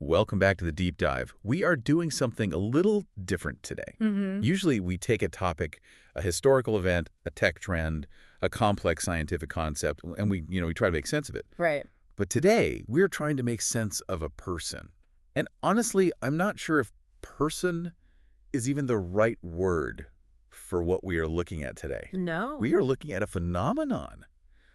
Welcome back to the deep dive. We are doing something a little different today. Usually we take a topic, a historical event, a tech trend, a complex scientific concept, and we try to make sense of it. Right. But today we're trying to make sense of a person. And honestly, I'm not sure if person is even the right word for what we are looking at today. No. We are looking at a phenomenon.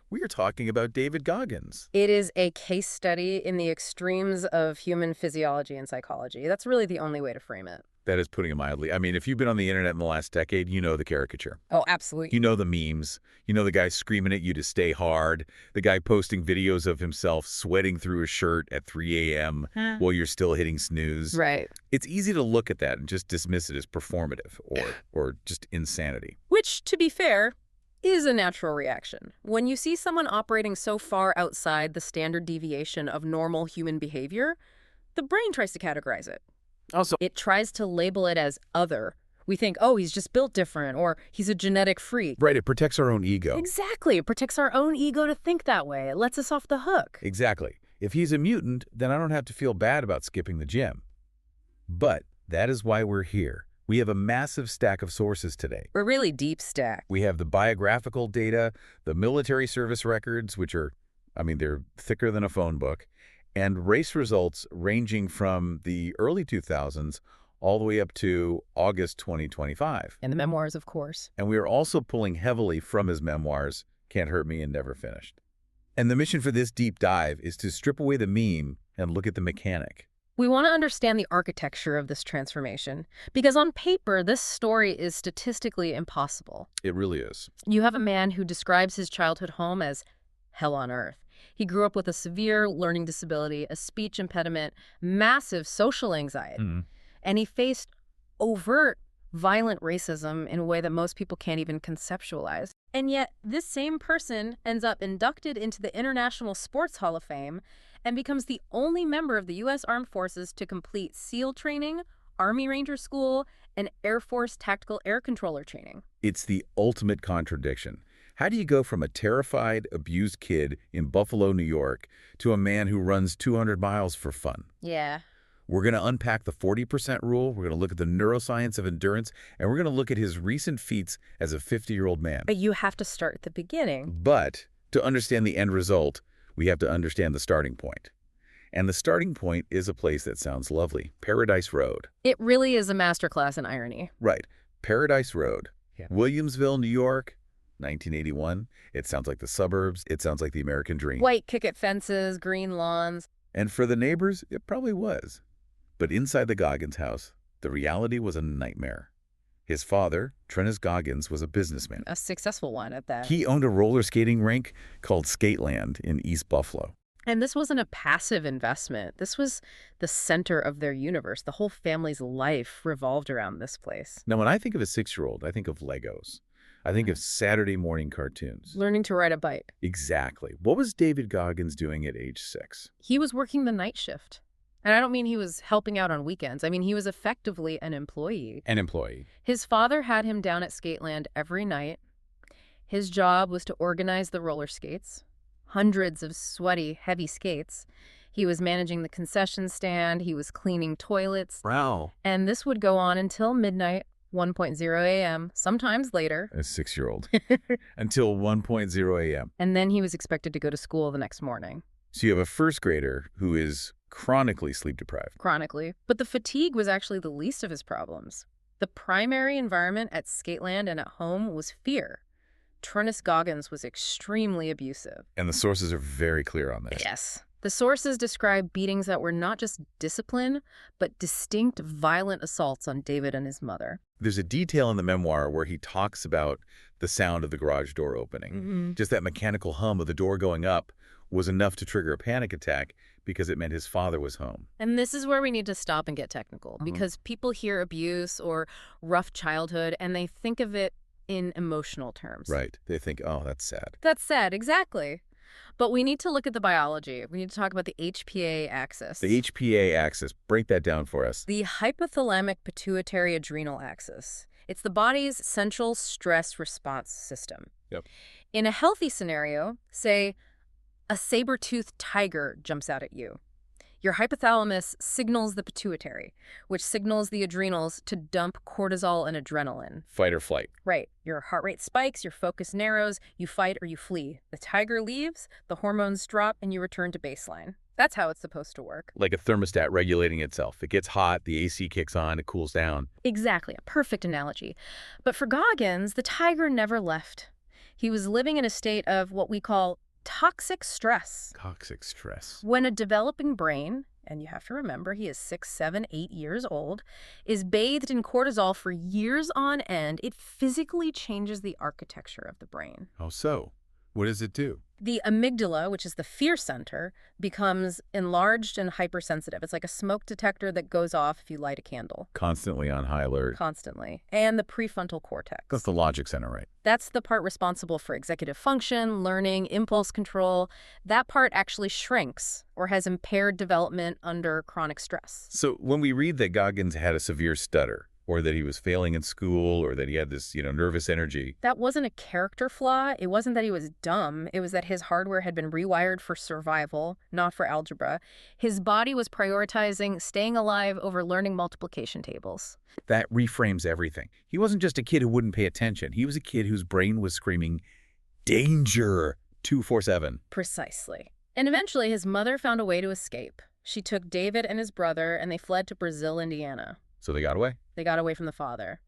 We are talking about David Goggins. It is a case study in the extremes of human physiology and psychology. That's really the only way to frame it. That is putting it mildly. I mean, if you've been on the internet in the last decade, you know the caricature. Oh, absolutely. You know the memes. You know the guy screaming at you to stay hard. The guy posting videos of himself sweating through a shirt at 3 a.m. while you're still hitting snooze. Right. It's easy to look at that and just dismiss it as performative or just insanity. Which, to be fair, is a natural reaction. When you see someone operating so far outside the standard deviation of normal human behavior, the brain tries to categorize it. Also, It tries to label it as other. We think, oh, he's just built different, or he's a genetic freak. right, it protects our own ego. Exactly. It protects our own ego to think that way. It lets us off the hook. Exactly. If he's a mutant, then I don't have to feel bad about skipping the gym. But that is why we're here. We have a massive stack of sources today. We're really deep stack. We have the biographical data, the military service records, which are, they're thicker than a phone book, and race results ranging from the early 2000s all the way up to August 2025. And the memoirs, of course. And we are also pulling heavily from his memoirs, Can't Hurt Me and Never Finished. And the mission for this deep dive is to strip away the meme and look at the mechanic. We want to understand the architecture of this transformation, because on paper, this story is statistically impossible. It really is. You have a man who describes his childhood home as hell on earth. He grew up with a severe learning disability, a speech impediment, massive social anxiety, and he faced overt, violent racism in a way that most people can't even conceptualize. And yet, this same person ends up inducted into the International Sports Hall of Fame and becomes the only member of the U.S. Armed Forces to complete SEAL training, Army Ranger School, and Air Force Tactical Air Controller training. It's the ultimate contradiction. How do you go from a terrified, abused kid in Buffalo, New York, to a man who runs 200 miles for fun? Yeah. We're going to unpack the 40% rule, we're going to look at the neuroscience of endurance, and we're going to look at his recent feats as a 50-year-old man. But you have to start at the beginning. But to understand the end result, we have to understand the starting point. And the starting point is a place that sounds lovely, Paradise Road. It really is a masterclass in irony. Right, Paradise Road. Yeah. Williamsville, New York, 1981. It sounds like the suburbs. It sounds like the American dream. White picket fences, green lawns. And for the neighbors, it probably was. But inside the Goggins house, the reality was a nightmare. His father, David Goggins, was a businessman. A successful one at that. He owned a roller skating rink called Skateland in East Buffalo. And this wasn't a passive investment. This was the center of their universe. The whole family's life revolved around this place. Now, when I think of a 6-year-old, I think of Legos. I think of Saturday morning cartoons. Learning to ride a bike. Exactly. What was David Goggins doing at age 6? He was working the night shift. And I don't mean he was helping out on weekends. I mean, he was effectively an employee. An employee. His father had him down at Skateland every night. His job was to organize the roller skates. Hundreds of sweaty, heavy skates. He was managing the concession stand. He was cleaning toilets. Wow. And this would go on until midnight, 1:00 a.m., sometimes later. A 6-year-old. Until 1:00 a.m. And then he was expected to go to school the next morning. So you have a first grader who is chronically sleep deprived. Chronically. But the fatigue was actually the least of his problems. The primary environment at Skateland and at home was fear. David Goggins was extremely abusive. And the sources are very clear on this. Yes. The sources describe beatings that were not just discipline, but distinct violent assaults on David and his mother. There's a detail in the memoir where he talks about the sound of the garage door opening. Just that mechanical hum of the door going up was enough to trigger a panic attack because it meant his father was home. And this is where we need to stop and get technical, because people hear abuse or rough childhood and they think of it in emotional terms. Right. They think, oh, that's sad. That's sad, exactly. But we need to look at the biology. We need to talk about the HPA axis. The HPA axis, break that down for us. The hypothalamic pituitary adrenal axis. It's the body's central stress response system. Yep. In a healthy scenario, say a saber-toothed tiger jumps out at you. Your hypothalamus signals the pituitary, which signals the adrenals to dump cortisol and adrenaline. Fight or flight. Right. Your heart rate spikes, your focus narrows, you fight or you flee. The tiger leaves, the hormones drop, and you return to baseline. That's how it's supposed to work. Like a thermostat regulating itself. It gets hot, the AC kicks on, it cools down. Exactly. A perfect analogy. But for Goggins, the tiger never left. He was living in a state of what we call toxic stress. Toxic stress. When a developing brain, and you have to remember he is 6, 7, 8 years old, is bathed in cortisol for years on end, it physically changes the architecture of the brain. Oh, so? What does it do? The amygdala, which is the fear center, becomes enlarged and hypersensitive. It's like a smoke detector that goes off if you light a candle. Constantly on high alert. Constantly. And the prefrontal cortex. That's the logic center, right? That's the part responsible for executive function, learning, impulse control. That part actually shrinks or has impaired development under chronic stress. So when we read that Goggins had a severe stutter, or that he was failing in school, or that he had this, nervous energy. That wasn't a character flaw. It wasn't that he was dumb. It was that his hardware had been rewired for survival, not for algebra. His body was prioritizing staying alive over learning multiplication tables. That reframes everything. He wasn't just a kid who wouldn't pay attention. He was a kid whose brain was screaming, danger, 24/7. Precisely. And eventually his mother found a way to escape. She took David and his brother, and they fled to Brazil, Indiana. So they got away? They got away from the father.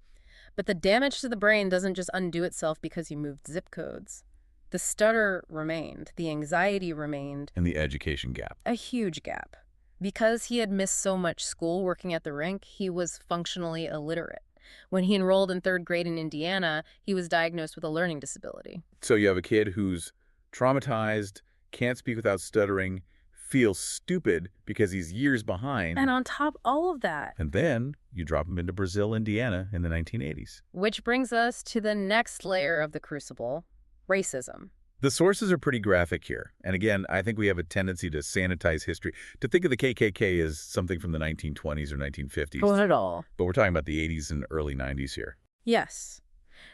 But the damage to the brain doesn't just undo itself because you moved zip codes. The stutter remained. The anxiety remained. And the education gap. A huge gap. Because he had missed so much school working at the rink, he was functionally illiterate. When he enrolled in 3rd grade in Indiana, he was diagnosed with a learning disability. So you have a kid who's traumatized, can't speak without stuttering, feels stupid because he's years behind. And on top of all of that. And then you drop him into Brazil, Indiana in the 1980s. Which brings us to the next layer of the crucible, racism. The sources are pretty graphic here. And again, I think we have a tendency to sanitize history, to think of the KKK as something from the 1920s or 1950s. Not at all. But we're talking about the 80s and early 90s here. Yes.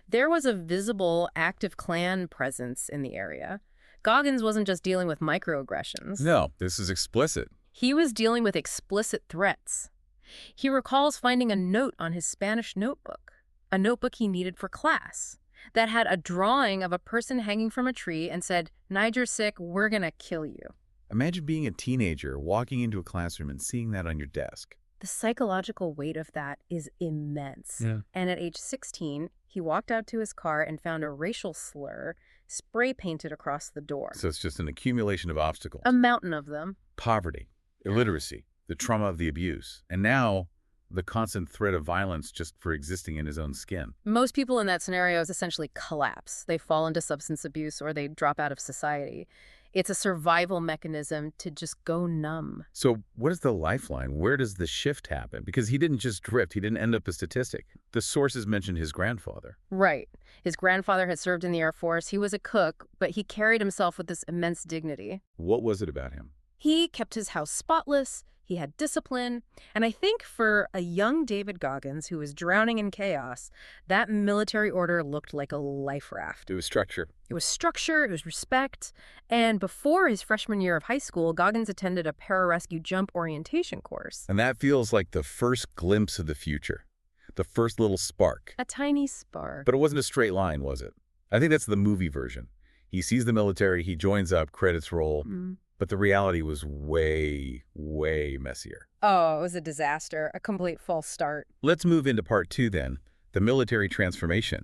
There was a visible, active Klan presence in the area. Goggins wasn't just dealing with microaggressions. No, this is explicit. He was dealing with explicit threats. He recalls finding a note on his Spanish notebook, a notebook he needed for class, that had a drawing of a person hanging from a tree and said, "Niger's sick, we're gonna kill you." Imagine being a teenager, walking into a classroom and seeing that on your desk. The psychological weight of that is immense. Yeah. And at age 16, he walked out to his car and found a racial slur spray painted across the door. So it's just an accumulation of obstacles. A mountain of them. Poverty, illiteracy, the trauma of the abuse, and now the constant threat of violence just for existing in his own skin. Most people in that scenario essentially collapse. They fall into substance abuse or they drop out of society. It's a survival mechanism to just go numb. So what is the lifeline? Where does the shift happen? Because he didn't just drift. He didn't end up a statistic. The sources mentioned his grandfather. Right. His grandfather had served in the Air Force. He was a cook, but he carried himself with this immense dignity. What was it about him? He kept his house spotless. He had discipline. And I think for a young David Goggins who was drowning in chaos, that military order looked like a life raft. It was structure. It was structure, it was respect. And before his freshman year of high school, Goggins attended a pararescue jump orientation course. And that feels like the first glimpse of the future. The first little spark. A tiny spark. But it wasn't a straight line, was it? I think that's the movie version. He sees the military, he joins up, credits roll. But the reality was way, way messier. Oh, it was a disaster, a complete false start. Let's move into part 2 then, the military transformation.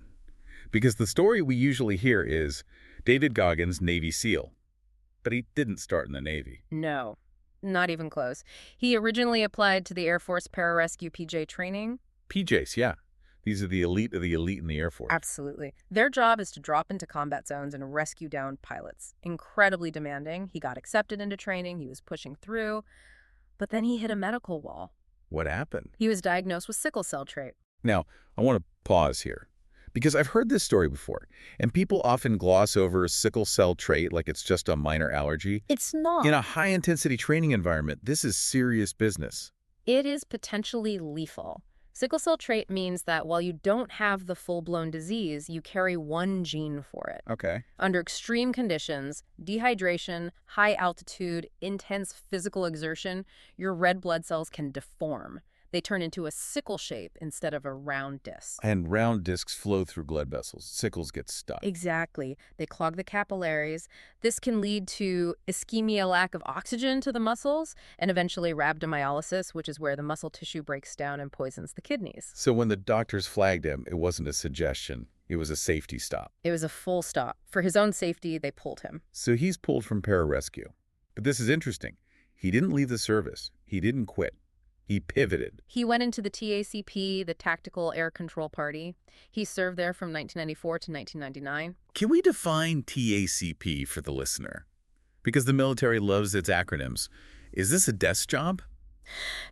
Because the story we usually hear is David Goggins, Navy SEAL. But he didn't start in the Navy. No, not even close. He originally applied to the Air Force pararescue PJ training. PJs, yeah. These are the elite of the elite in the Air Force. Absolutely. Their job is to drop into combat zones and rescue downed pilots. Incredibly demanding. He got accepted into training. He was pushing through. But then he hit a medical wall. What happened? He was diagnosed with sickle cell trait. Now, I want to pause here. Because I've heard this story before, and people often gloss over sickle cell trait like it's just a minor allergy. It's not. In a high-intensity training environment, this is serious business. It is potentially lethal. Sickle cell trait means that while you don't have the full-blown disease, you carry one gene for it. Okay. Under extreme conditions, dehydration, high altitude, intense physical exertion, your red blood cells can deform. They turn into a sickle shape instead of a round disc. And round discs flow through blood vessels. Sickles get stuck. Exactly. They clog the capillaries. This can lead to ischemia, lack of oxygen to the muscles, and eventually rhabdomyolysis, which is where the muscle tissue breaks down and poisons the kidneys. So when the doctors flagged him, it wasn't a suggestion. It was a safety stop. It was a full stop. For his own safety, they pulled him. So he's pulled from pararescue. But this is interesting. He didn't leave the service. He didn't quit. He pivoted. He went into the TACP, the Tactical Air Control Party. He served there from 1994 to 1999. Can we define TACP for the listener? Because the military loves its acronyms. Is this a desk job?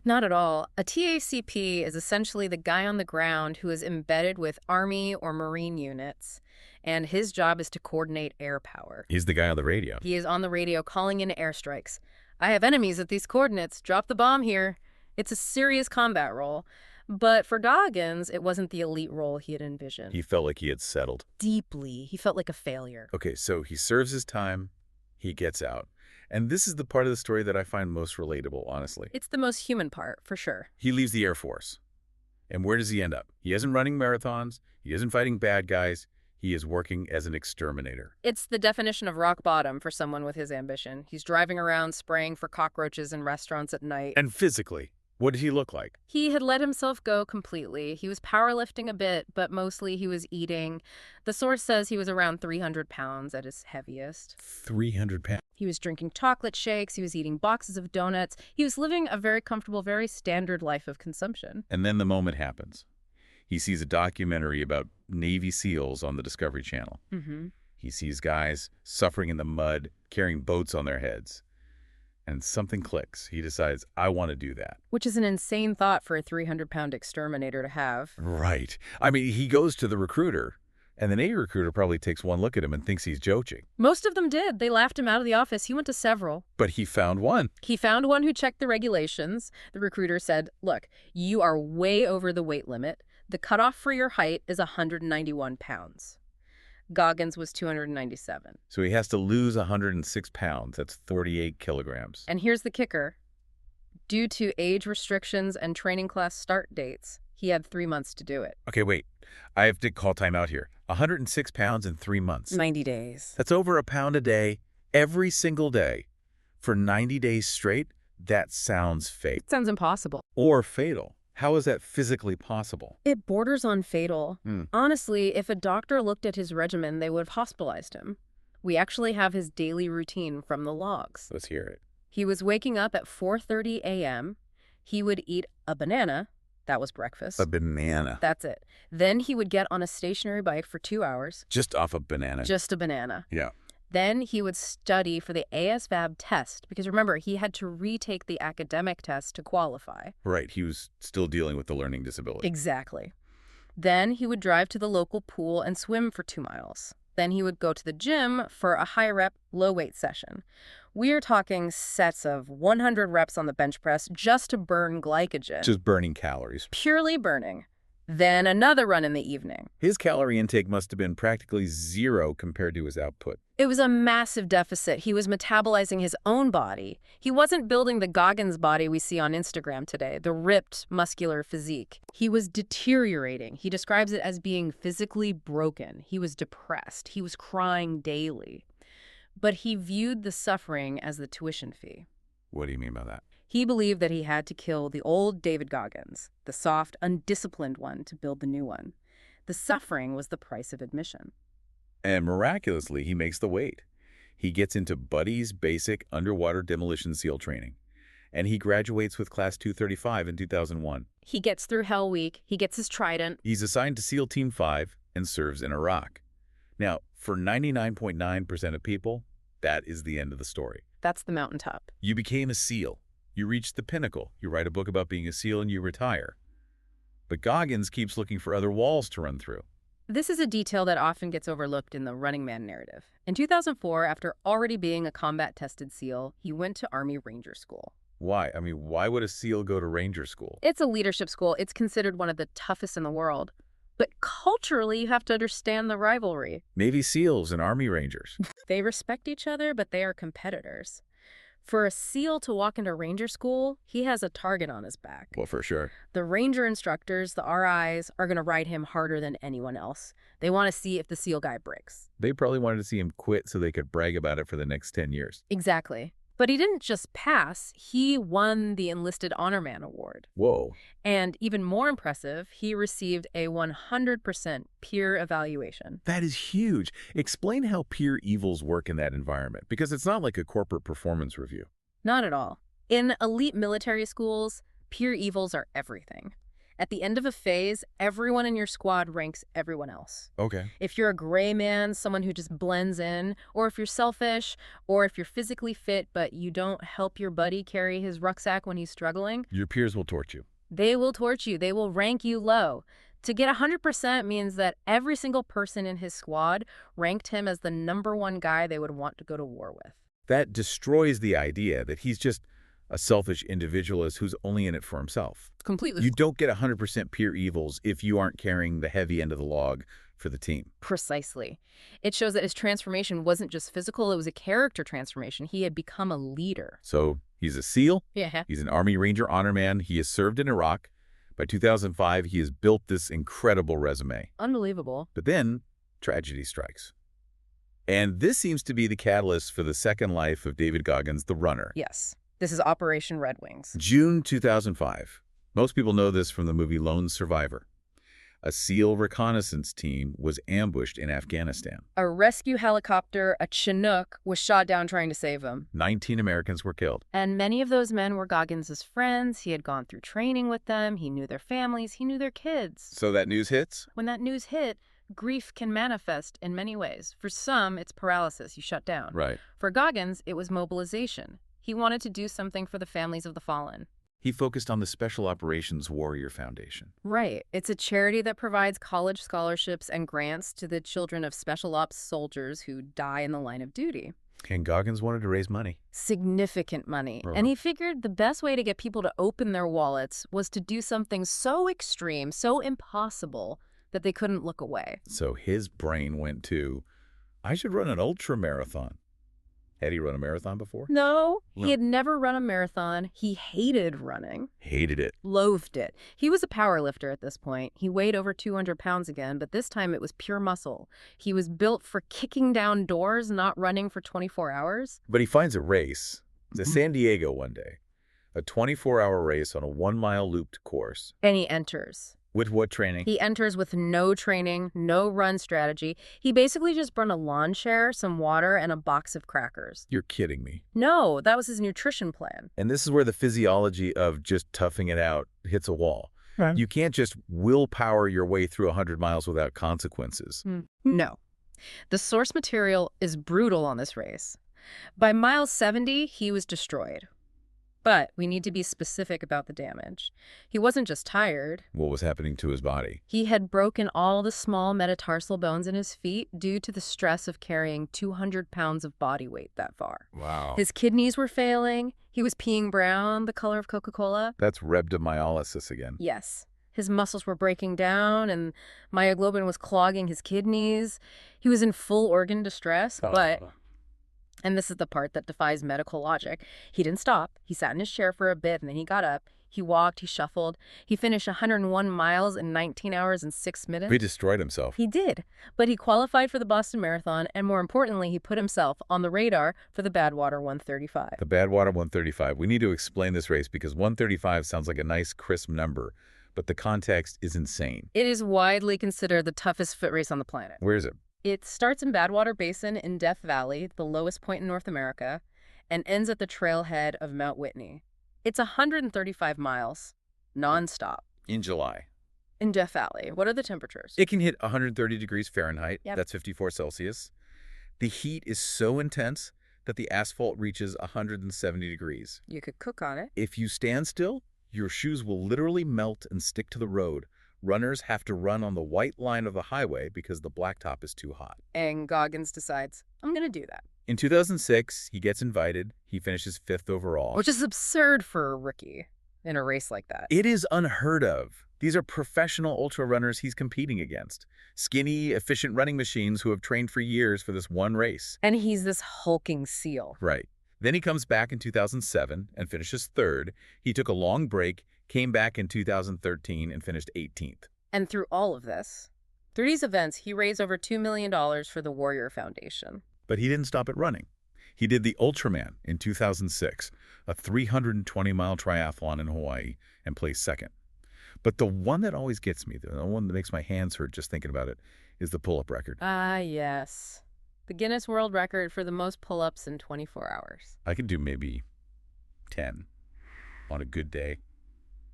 Not at all. A TACP is essentially the guy on the ground who is embedded with Army or Marine units, and his job is to coordinate air power. He's the guy on the radio. He is on the radio calling in airstrikes. I have enemies at these coordinates. Drop the bomb here. It's a serious combat role. But for Goggins, it wasn't the elite role he had envisioned. He felt like he had settled. Deeply. He felt like a failure. Okay, so he serves his time, he gets out. And this is the part of the story that I find most relatable, honestly. It's the most human part, for sure. He leaves the Air Force. And where does he end up? He isn't running marathons. He isn't fighting bad guys. He is working as an exterminator. It's the definition of rock bottom for someone with his ambition. He's driving around spraying for cockroaches in restaurants at night. And physically, what did he look like? He had let himself go completely. He was powerlifting a bit, but mostly he was eating. The source says he was around 300 pounds at his heaviest. 300 pounds. He was drinking chocolate shakes. He was eating boxes of donuts. He was living a very comfortable, very standard life of consumption. And then the moment happens. He sees a documentary about Navy SEALs on the Discovery Channel. He sees guys suffering in the mud, carrying boats on their heads. And something clicks. He decides, I want to do that. Which is an insane thought for a 300-pound exterminator to have. Right. I mean, he goes to the recruiter, and the Navy recruiter probably takes one look at him and thinks he's joking. Most of them did. They laughed him out of the office. He went to several. But he found one. He found one who checked the regulations. The recruiter said, look, you are way over the weight limit. The cutoff for your height is 191 pounds. Goggins was 297. So he has to lose 106 pounds. That's 38 kilograms. And here's the kicker. Due to age restrictions and training class start dates, he had 3 months to do it. Okay, wait. I have to call time out here. 106 pounds in 3 months. 90 days. That's over a pound a day, every single day. For 90 days straight, that sounds fake. It sounds impossible. Or fatal. How is that physically possible? It borders on fatal. Honestly, if a doctor looked at his regimen, they would have hospitalized him. We actually have his daily routine from the logs. Let's hear it. He was waking up at 4:30 a.m. He would eat a banana. That was breakfast. A banana. That's it. Then he would get on a stationary bike for 2 hours. Just off a banana. Just a banana. Yeah. Then he would study for the ASVAB test, because remember, he had to retake the academic test to qualify. Right, he was still dealing with the learning disability. Exactly. Then he would drive to the local pool and swim for 2 miles. Then he would go to the gym for a high-rep, low-weight session. We are talking sets of 100 reps on the bench press just to burn glycogen. Just burning calories. Purely burning. Then another run in the evening. His calorie intake must have been practically zero compared to his output. It was a massive deficit. He was metabolizing his own body. He wasn't building the Goggins body we see on Instagram today, the ripped, muscular physique. He was deteriorating. He describes it as being physically broken. He was depressed. He was crying daily. But he viewed the suffering as the tuition fee. What do you mean by that? He believed that he had to kill the old David Goggins, the soft, undisciplined one, to build the new one. The suffering was the price of admission. And miraculously, he makes the weight. He gets into Buddy's basic underwater demolition SEAL training. And he graduates with Class 235 in 2001. He gets through Hell Week. He gets his trident. He's assigned to SEAL Team 5 and serves in Iraq. Now, for 99.9% of people, that is the end of the story. That's the mountaintop. You became a SEAL. You reach the pinnacle. You write a book about being a SEAL and you retire. But Goggins keeps looking for other walls to run through. This is a detail that often gets overlooked in the Running Man narrative. In 2004, after already being a combat-tested SEAL, he went to Army Ranger School. Why? I mean, why would a SEAL go to ranger school? It's a leadership school. It's considered one of the toughest in the world. But culturally, you have to understand the rivalry. Navy SEALs and Army Rangers. They respect each other, but they are competitors. For a SEAL to walk into ranger school, he has a target on his back. Well, for sure. The ranger instructors, the RIs, are going to ride him harder than anyone else. They want to see if the SEAL guy breaks. They probably wanted to see him quit so they could brag about it for the next 10 years. Exactly. But he didn't just pass, he won the Enlisted Honor Man Award. Whoa. And even more impressive, he received a 100% peer evaluation. That is huge. Explain how peer evals work in that environment, because it's not like a corporate performance review. Not at all. In elite military schools, peer evals are everything. At the end of a phase, everyone in your squad ranks everyone else. Okay. If you're a gray man, someone who just blends in, or if you're selfish, or if you're physically fit but you don't help your buddy carry his rucksack when he's struggling, Your peers will torch you. they will torch you. They will rank you low. To get 100% means that every single person in his squad ranked him as the #1 guy they would want to go to war with. That destroys the idea that he's just a selfish individualist who's only in it for himself. Completely. You don't get 100% peer evals if you aren't carrying the heavy end of the log for the team. Precisely. It shows that his transformation wasn't just physical, it was a character transformation. He had become a leader. So he's a SEAL. Yeah. He's an Army Ranger honor man. He has served in Iraq. By 2005, he has built this incredible resume. Unbelievable. But then tragedy strikes. And this seems to be the catalyst for the second life of David Goggins, the runner. Yes. This is Operation Red Wings. June 2005. Most people know this from the movie Lone Survivor. A SEAL reconnaissance team was ambushed in Afghanistan. A rescue helicopter, a Chinook, was shot down trying to save him. 19 Americans were killed. And many of those men were Goggins' friends. He had gone through training with them. He knew their families. He knew their kids. So that news hits? When that news hit, grief can manifest in many ways. For some, it's paralysis. You shut down. Right. For Goggins, it was mobilization. He wanted to do something for the families of the fallen. He focused on the Special Operations Warrior Foundation. Right. It's a charity that provides college scholarships and grants to the children of special ops soldiers who die in the line of duty. And Goggins wanted to raise money. Significant money. Right. And he figured the best way to get people to open their wallets was to do something so extreme, so impossible, that they couldn't look away. So his brain went to, I should run an ultramarathon. Had he run a marathon before? No, No. he had never run a marathon. He hated running. Hated it. Loathed it. He was a power lifter at this point. He weighed over 200 pounds again, but this time it was pure muscle. He was built for kicking down doors, not running for 24 hours. But he finds a race. It's in San Diego one day. A 24-hour race on a 1-mile looped course. And he enters. With what training? He enters with no training, no run strategy. He basically just brought a lawn chair, some water, and a box of crackers. You're kidding me. No, that was his nutrition plan. And this is where the physiology of just toughing it out hits a wall. Right. You can't just willpower your way through 100 miles without consequences. No. The source material is brutal on this race. By mile 70, he was destroyed. But we need to be specific about the damage. He wasn't just tired. What was happening to his body? He had broken all the small metatarsal bones in his feet due to the stress of carrying 200 pounds of body weight that far. Wow. His kidneys were failing. He was peeing brown, the color of Coca-Cola. That's rhabdomyolysis again. Yes. His muscles were breaking down, and myoglobin was clogging his kidneys. He was in full organ distress, but... And this is the part that defies medical logic. He didn't stop. He sat in his chair for a bit, and then he got up. He walked. He shuffled. He finished 101 miles in 19 hours and 6 minutes. He destroyed himself. He did. But he qualified for the Boston Marathon, and more importantly, he put himself on the radar for the Badwater 135. The Badwater 135. We need to explain this race because 135 sounds like a nice, crisp number, but the context is insane. It is widely considered the toughest foot race on the planet. Where is it? It starts in Badwater Basin in Death Valley, the lowest point in North America, and ends at the trailhead of Mount Whitney. It's 135 miles, nonstop. In July. In Death Valley. What are the temperatures? It can hit 130 degrees Fahrenheit. Yep. That's 54 Celsius. The heat is so intense that the asphalt reaches 170 degrees. You could cook on it. If you stand still, your shoes will literally melt and stick to the road. Runners have to run on the white line of the highway because the blacktop is too hot. And Goggins decides, I'm going to do that. In 2006, he gets invited. He finishes 5th overall. Which is absurd for a rookie in a race like that. It is unheard of. These are professional ultra runners he's competing against. Skinny, efficient running machines who have trained for years for this one race. And he's this hulking seal. Right. Then he comes back in 2007 and finishes 3rd. He took a long break, came back in 2013 and finished 18th. And through all of this, through these events, he raised over $2 million for the Warrior Foundation. But he didn't stop at running. He did the Ultraman in 2006, a 320-mile triathlon in Hawaii, and placed 2nd. But the one that always gets me, the one that makes my hands hurt just thinking about it, is the pull-up record. Ah, yes. The Guinness World Record for the most pull-ups in 24 hours. I can do maybe 10 on a good day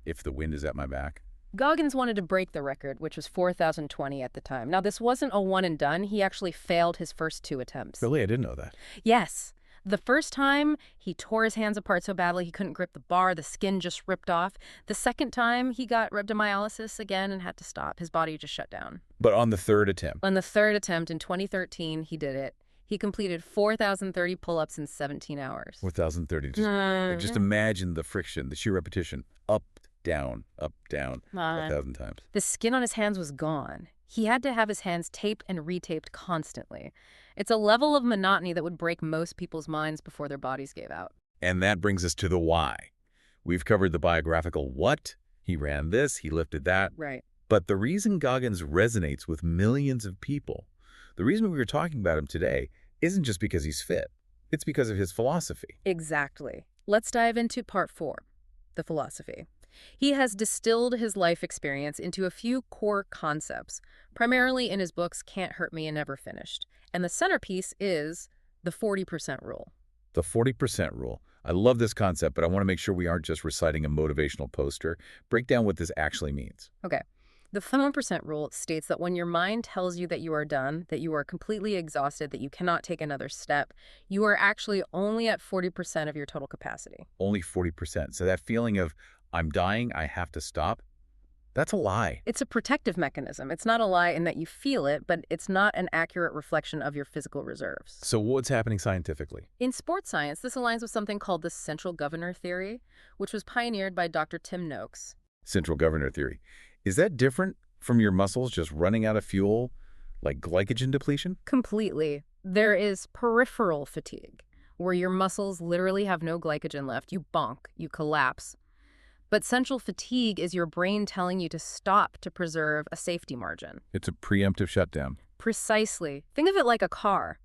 if the wind is at my back. Goggins wanted to break the record, which was 4,020 at the time. Now, this wasn't a one and done. He actually failed his first 2 attempts. Really? I didn't know that. Yes. The first time, he tore his hands apart so badly he couldn't grip the bar. The skin just ripped off. The second time, he got rhabdomyolysis again and had to stop. His body just shut down. But on the 3rd attempt? On the 3rd attempt in 2013, he did it. He completed 4,030 pull-ups in 17 hours. 4,030. Just imagine the friction, the sheer repetition. Up, down, 1,000 times. The skin on his hands was gone. He had to have his hands taped and retaped constantly. It's a level of monotony that would break most people's minds before their bodies gave out. And that brings us to the why. We've covered the biographical what. He ran this, he lifted that. Right. But the reason Goggins resonates with millions of people, the reason we were talking about him today, isn't just because he's fit. It's because of his philosophy. Exactly. Let's dive into part 4, the philosophy. He has distilled his life experience into a few core concepts, primarily in his books Can't Hurt Me and Never Finished. And the centerpiece is the 40% rule. The 40% rule. I love this concept, but I want to make sure we aren't just reciting a motivational poster. Break down what this actually means. Okay. The 40% rule states that when your mind tells you that you are done, that you are completely exhausted, that you cannot take another step, you are actually only at 40% of your total capacity. Only 40%. So that feeling of, I'm dying, I have to stop, that's a lie. It's a protective mechanism. It's not a lie in that you feel it, but it's not an accurate reflection of your physical reserves. So what's happening scientifically? In sports science, this aligns with something called the central governor theory, which was pioneered by Dr. Tim Noakes. Central governor theory. Is that different from your muscles just running out of fuel, like glycogen depletion? Completely. There is peripheral fatigue, where your muscles literally have no glycogen left. You bonk, you collapse. But central fatigue is your brain telling you to stop to preserve a safety margin. It's a preemptive shutdown. Precisely. Think of it like a car.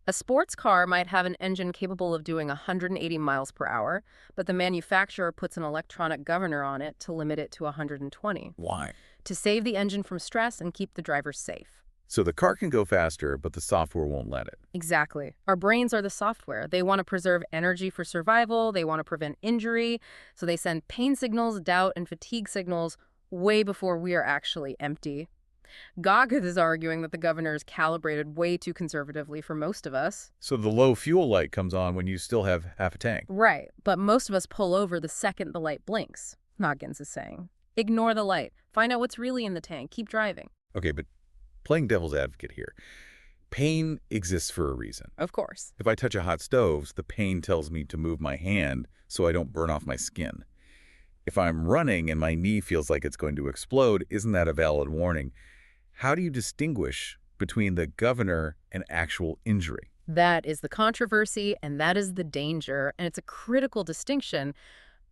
A sports car might have an engine capable of doing 180 miles per hour, but the manufacturer puts an electronic governor on it to limit it to 120. Why? To save the engine from stress and keep the driver safe. So the car can go faster, but the software won't let it. Exactly. Our brains are the software. They want to preserve energy for survival. They want to prevent injury. So they send pain signals, doubt, and fatigue signals way before we are actually empty. Goggins is arguing that the governor is calibrated way too conservatively for most of us. So the low fuel light comes on when you still have half a tank. Right. But most of us pull over the second the light blinks, Goggins is saying. Ignore the light. Find out what's really in the tank. Keep driving. Okay, but playing devil's advocate here. Pain exists for a reason. Of course. If I touch a hot stove, the pain tells me to move my hand so I don't burn off my skin. If I'm running and my knee feels like it's going to explode, isn't that a valid warning? How do you distinguish between the governor and actual injury? That is the controversy, and that is the danger, and it's a critical distinction.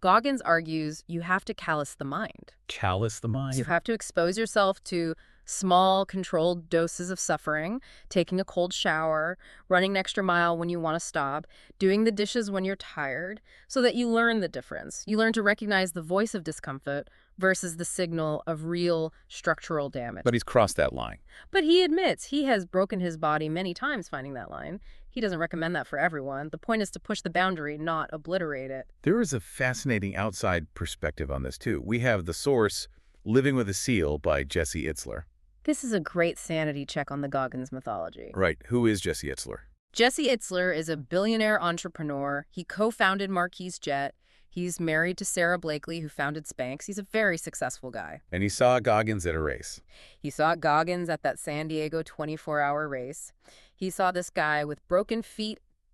Goggins argues you have to callous the mind. Callous the mind? You have to expose yourself to small, controlled doses of suffering, taking a cold shower, running an extra mile when you want to stop, doing the dishes when you're tired, so that you learn the difference. You learn to recognize the voice of discomfort versus the signal of real structural damage. But he's crossed that line. But he admits he has broken his body many times finding that line. He doesn't recommend that for everyone. The point is to push the boundary, not obliterate it. There is a fascinating outside perspective on this, too. We have the source, Living with a Seal by Jesse Itzler. This is a great sanity check on the Goggins mythology. Right. Who is Jesse Itzler? Jesse Itzler is a billionaire entrepreneur. He co-founded Marquis Jet. He's married to Sarah Blakely, who founded Spanx. He's a very successful guy. And he saw Goggins at a race. He saw Goggins at that San Diego 24-hour race. He saw this guy with broken feet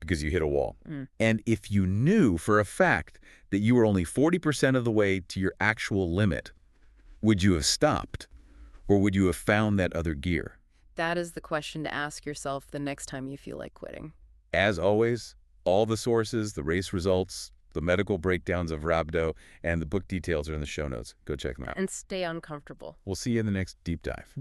because you hit a wall. And if you knew for a fact that you were only 40% of the way to your actual limit, would you have stopped? Or would you have found that other gear? That is the question to ask yourself the next time you feel like quitting. As always, all the sources, the race results, the medical breakdowns of rhabdo, and the book details are in the show notes. Go check them out. And stay uncomfortable. We'll see you in the next deep dive.